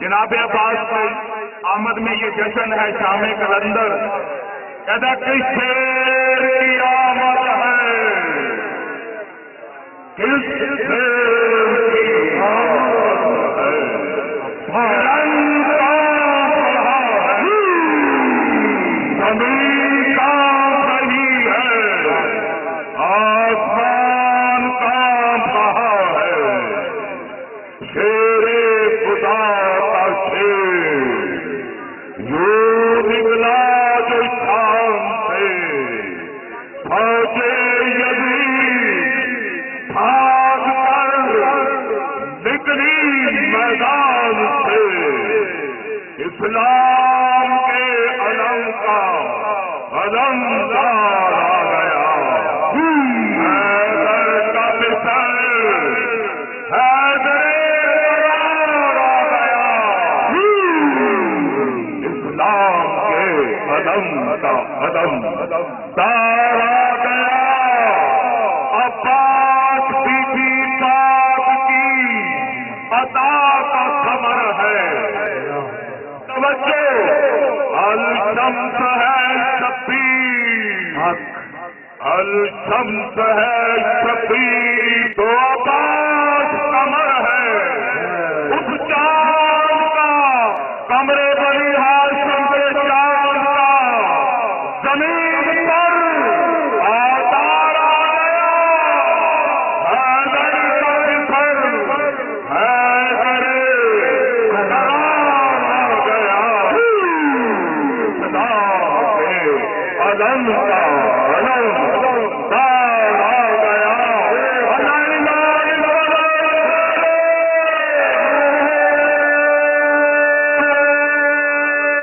جناب عباس کی آمد میں یہ جشن ہے شام قلندر، کہتا کس شیر کی آمد ہے، کس شیر کی آمد ہے، رنگ کا بڑھا ہے، زمین کا صحیح ہے، آسمان کا بہا ہے، شیر خدا کا شیر یوں نکلا جو شام سے، فوجے یزید بھاگ کر نکلی میدان سے، اسلام کے علم کا علمدار آ گیا، حیدر کا مثل حیدر قدم دار آ گیا، عباس بی بی پاک کی عطا کا ثمر ہے، توجہ الشمس ہے شبیر، الشمس ہے شبیر، تو عباس قمر ہے، اس چاند کا کمرے بنی ہاشم کے چاند کا زمین پر آتار آ گیا، حیدر کا مثل حیدر قرار آ گیا، اسلام کے علم کا